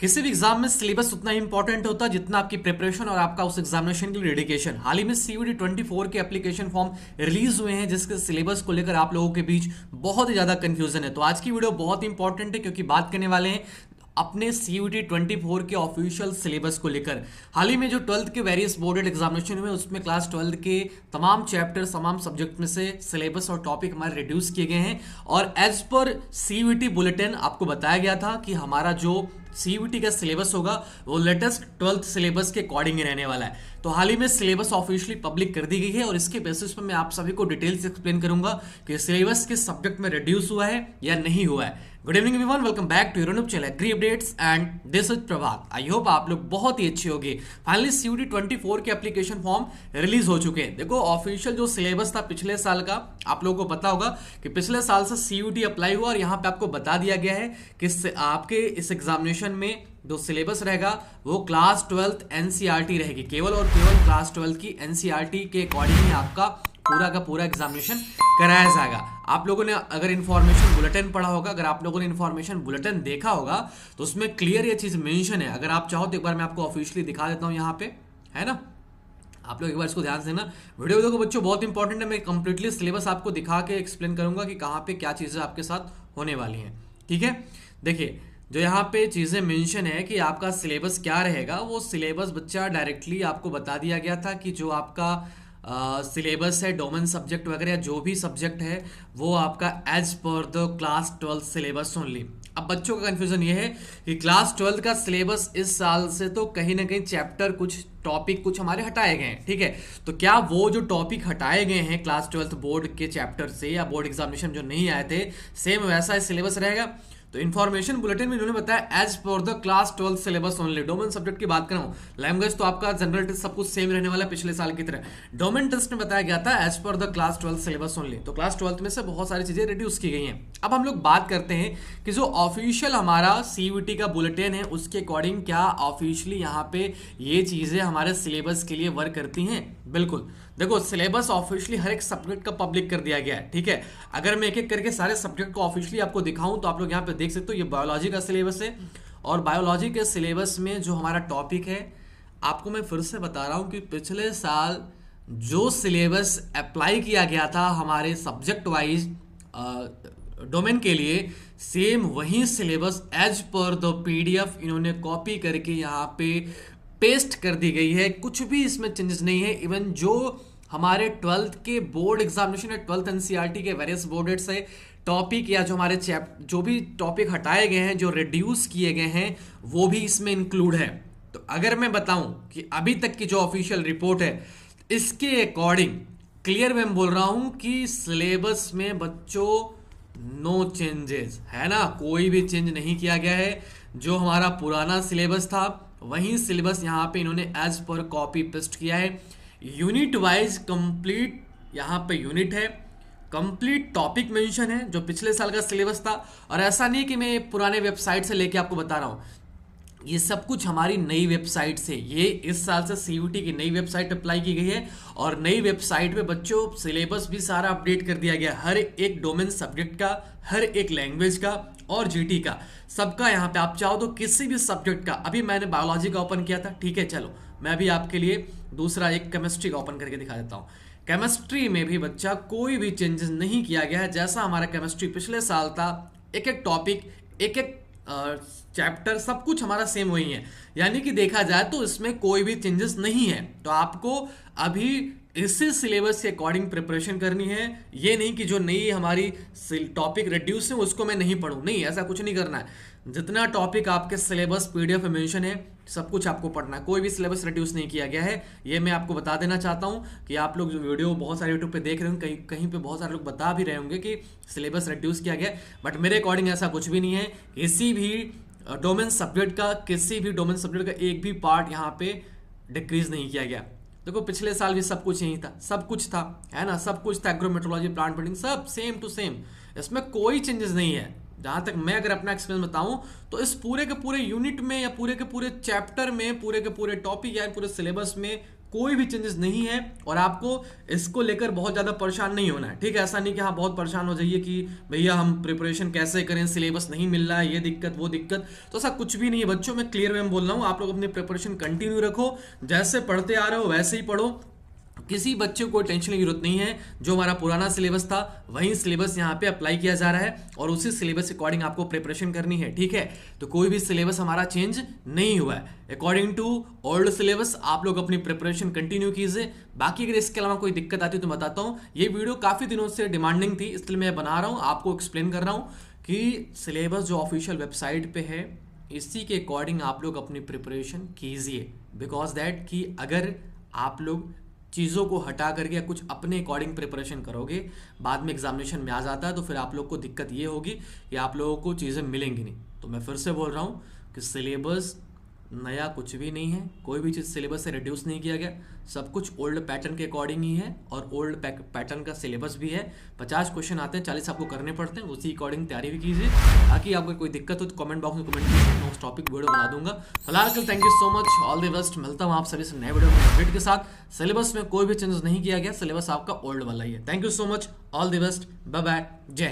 किसी भी एग्जाम में सिलेबस उतना ही इंपॉर्टेंट होता है जितना आपकी प्रिपरेशन और आपका उस एग्जामिनेशन के लिए डेडिकेशन। हाल ही में सीयूईटी 24 के एप्लीकेशन फॉर्म रिलीज हुए हैं जिसके सिलेबस को लेकर आप लोगों के बीच बहुत ही ज्यादा कंफ्यूजन है। तो आज की वीडियो बहुत ही इंपॉर्टेंट है क्योंकि बात करने वाले हैं अपने सीयूईटी 24 के ऑफिशियल सिलेबस को लेकर। हाल ही में जो 12th के वेरियस बोर्डेड एग्जामिनेशन हुए उसमें क्लास 12 के तमाम चैप्टर्स तमाम सब्जेक्ट में से सिलेबस और टॉपिक हमारे रिड्यूस किए गए हैं और एज पर सीयूईटी बुलेटिन आपको बताया गया था कि हमारा जो सीयूईटी का सिलेबस होगा वो लेटेस्ट 12th सिलेबस के अकॉर्डिंग ही रहने वाला है। तो हाल ही में सिलेबस ऑफिशियली पब्लिक कर दी गई है और इसके बेसिस पर मैं आप सभी को डिटेल्स एक्सप्लेन करूंगा कि सिलेबस किस सब्जेक्ट में रिड्यूस हुआ है या नहीं हुआ है। Good evening everyone, welcome back to your YouTube channel agri updates and this is Prabhat. I hope आप लोग बहुत ही अच्छे होंगे। फाइनली सीयूईटी 24 के एप्लीकेशन फॉर्म रिलीज हो चुके हैं। देखो ऑफिशियल जो सिलेबस था पिछले साल का, आप लोगों को पता होगा कि पिछले साल से सीयूईटी अप्लाई हुआ और यहाँ पे आपको बता दिया गया है कि आपके इस एग्जामिनेशन में जो सिलेबस रहेगा वो क्लास 12th एनसीईआरटी रहेगी। केवल और केवल क्लास 12th की एनसीईआरटी के अकॉर्डिंग ही आपका पूरा का पूरा एग्जामिनेशन कराया जाएगा। आप लोगों ने अगर इन्फॉर्मेशन बुलेटिन पढ़ा होगा, अगर आप लोगों ने इन्फॉर्मेशन बुलेटिन देखा होगा तो उसमें क्लियर ये चीज मेंशन है। अगर आप चाहो तो एक बार मैं आपको ऑफिशियली दिखा देता हूं, यहाँ पे है ना। आप लोग एक बार इसको ध्यान से देना। वीडियो देखो बच्चों, बहुत इंपॉर्टेंट है। मैं कंप्लीटली सिलेबस आपको दिखा के एक्सप्लेन करूंगा कि कहाँ पे क्या चीजें आपके साथ होने वाली हैं। ठीक है, देखिए जो यहाँ पे चीजें मेंशन है कि आपका सिलेबस क्या रहेगा, वो सिलेबस बच्चा डायरेक्टली आपको बता दिया गया था कि जो आपका सिलेबस है डोमेन सब्जेक्ट वगैरह जो भी सब्जेक्ट है वो आपका as per the class 12 syllabus only. अब बच्चों का कंफ्यूजन ये है कि क्लास 12 का सिलेबस इस साल से तो कहीं ना कहीं चैप्टर कुछ टॉपिक कुछ हमारे हटाए गए हैं। ठीक है, तो क्या वो जो टॉपिक हटाए गए हैं क्लास 12 बोर्ड के चैप्टर से या बोर्ड एग्जामिनेशन जो नहीं आए थे सेम वैसा सिलेबस रहेगा? तो इन्फॉर्मेशन बुलेटिन में इन्होंने बताया as per the class 12 syllabus only. Domain subject की बात करूं, लैंग्वेज तो आपका जनरल टेस्ट सब कुछ सेम रहने वाला है पिछले साल की तरह। डोमेन टेस्ट में बताया गया था as per the class 12 syllabus only. तो क्लास 12 में से बहुत सारी चीजें रिड्यूस की गई हैं। अब हम लोग बात करते हैं कि जो ऑफिशियल हमारा सीयूईटी का बुलेटिन है उसके अकॉर्डिंग क्या ऑफिशियली यहाँ पे ये चीजें हमारे सिलेबस के लिए वर्क करती हैं। बिल्कुल, देखो सिलेबस ऑफिशियली हर एक सब्जेक्ट का पब्लिक कर दिया गया है। ठीक है, अगर मैं एक एक करके सारे सब्जेक्ट को ऑफिशियली आपको दिखाऊं तो आप लोग यहाँ पे देख सकते हो, ये बायोलॉजी का सिलेबस है और बायोलॉजी के सिलेबस में जो हमारा टॉपिक है, आपको मैं फिर से बता रहा हूं कि पिछले साल जो सिलेबस अप्लाई किया गया था हमारे सब्जेक्ट वाइज डोमेन के लिए, सेम वही syllabus as per the PDF इन्होंने कॉपी करके यहाँ पे पेस्ट कर दी गई है। कुछ भी इसमें चेंजेस नहीं है। इवन जो हमारे 12th के बोर्ड एग्जामिनेशन है, 12th एनसीईआरटी के वेरियस बोर्डेड से टॉपिक या जो हमारे जो भी टॉपिक हटाए गए हैं, जो रिड्यूस किए गए हैं, वो भी इसमें इंक्लूड है। तो अगर मैं बताऊं कि अभी तक की जो ऑफिशियल रिपोर्ट है इसके अकॉर्डिंग क्लियर मैं बोल रहा हूं कि सिलेबस में बच्चों नो चेंजेस है ना, कोई भी चेंज नहीं किया गया है। जो हमारा पुराना सिलेबस था वही सिलेबस यहाँ पे इन्होंने एज पर कॉपी पेस्ट किया है। यूनिट वाइज कंप्लीट यहाँ पे यूनिट है, कंप्लीट टॉपिक मेंशन है जो पिछले साल का सिलेबस था। और ऐसा नहीं कि मैं पुराने वेबसाइट से लेके आपको बता रहा हूँ, ये सब कुछ हमारी नई वेबसाइट से, ये इस साल से सीयूईटी की नई वेबसाइट अप्लाई की गई है और नई वेबसाइट पे बच्चों सिलेबस भी सारा अपडेट कर दिया गया। हर एक डोमेन सब्जेक्ट का, हर एक लैंग्वेज का और जीटी का, सबका यहाँ पे आप चाहो तो किसी भी सब्जेक्ट का। अभी मैंने बायोलॉजी का ओपन किया था, ठीक है, चलो मैं भी आपके लिए दूसरा एक केमिस्ट्री का ओपन करके दिखा देता हूँ। केमिस्ट्री में भी बच्चा कोई भी चेंजेस नहीं किया गया है, जैसा हमारा केमिस्ट्री पिछले साल था। एक एक टॉपिक, एक एक चैप्टर, सब कुछ हमारा सेम वही है। यानी कि देखा जाए तो इसमें कोई भी चेंजेस नहीं है। तो आपको अभी इसी सिलेबस के अकॉर्डिंग प्रिपरेशन करनी है। ये नहीं कि जो नई हमारी टॉपिक रिड्यूस है उसको मैं नहीं पढ़ूं, नहीं, ऐसा कुछ नहीं करना है। जितना टॉपिक आपके सिलेबस पीडीएफ में मेंशन है सब कुछ आपको पढ़ना है। कोई भी सिलेबस रिड्यूस नहीं किया गया है। ये मैं आपको बता देना चाहता हूँ कि आप लोग जो वीडियो बहुत सारे यूट्यूब पे देख रहे होंगे, कहीं कहीं पे बहुत सारे लोग बता भी रहे होंगे कि सिलेबस रिड्यूस किया गया, बट मेरे अकॉर्डिंग ऐसा कुछ भी नहीं है। किसी भी डोमेन सब्जेक्ट का, किसी भी डोमेन सब्जेक्ट का एक भी पार्ट यहाँ पे डिक्रीज नहीं किया गया। देखो पिछले साल भी सब कुछ यही था, सब कुछ था, है ना, सब कुछ था। एग्रोमेट्रोलॉजी, प्लांट ब्रीडिंग, सब सेम टू सेम, इसमें कोई चेंजेस नहीं है। जहां तक मैं अगर अपना एक्सपीरियंस बताऊं तो इस पूरे के पूरे यूनिट में या पूरे के पूरे चैप्टर में, पूरे के पूरे टॉपिक या पूरे सिलेबस में कोई भी चेंजेस नहीं है और आपको इसको लेकर बहुत ज़्यादा परेशान नहीं होना है, ठीक है। ऐसा नहीं कि हाँ बहुत परेशान हो जाइए कि भैया हम प्रिपरेशन कैसे करें, सिलेबस नहीं मिल रहा है, ये दिक्कत वो दिक्कत, तो ऐसा कुछ भी नहीं है बच्चों। मैं क्लियर वे में बोल रहा हूँ, आप लोग अपनी प्रिपरेशन कंटिन्यू रखो, जैसे पढ़ते आ रहे हो वैसे ही पढ़ो, किसी बच्चे को कोई टेंशन की जरूरत नहीं है। जो हमारा पुराना सिलेबस था वही सिलेबस यहाँ पे अप्लाई किया जा रहा है और उसी सिलेबस अकॉर्डिंग आपको प्रिपरेशन करनी है, ठीक है। तो कोई भी सिलेबस हमारा चेंज नहीं हुआ है, अकॉर्डिंग टू ओल्ड सिलेबस आप लोग अपनी प्रिपरेशन कंटिन्यू कीजिए। बाकी अगर इसके अलावा कोई दिक्कत आती है तो बताता हूँ। ये वीडियो काफी दिनों से डिमांडिंग थी, इसलिए मैं बना रहा हूँ, आपको एक्सप्लेन कर रहा हूँ कि सिलेबस जो ऑफिशियल वेबसाइट पे है इसी के अकॉर्डिंग आप लोग अपनी प्रिपरेशन कीजिए। बिकॉज दैट कि अगर आप लोग चीज़ों को हटा करके या कुछ अपने अकॉर्डिंग प्रिपरेशन करोगे, बाद में एग्जामिनेशन में आ जाता है तो फिर आप लोग को दिक्कत ये होगी कि आप लोगों को चीज़ें मिलेंगी नहीं। तो मैं फिर से बोल रहा हूँ कि सिलेबस नया कुछ भी नहीं है, कोई भी चीज़ सिलेबस से रिड्यूस नहीं किया गया, सब कुछ ओल्ड पैटर्न के अकॉर्डिंग ही है और ओल्ड पैटर्न का सिलेबस भी है। 50 क्वेश्चन आते हैं, 40 आपको करने पड़ते हैं, उसी अकॉर्डिंग तैयारी भी कीजिए। बाकी आपको कोई दिक्कत हो तो कमेंट बॉक्स में कमेंट कीजिए, उस टॉपिक वीडियो बना दूंगा। फिलहाल thank you so much, all the best. मिलता हूँ आप सभी से नए वीडियो में अपडेट के साथ। सिलेबस में कोई भी चेंजेस नहीं किया गया, सिलेबस आपका ओल्ड वाला ही है। Thank you so much, all the best, bye bye, जय।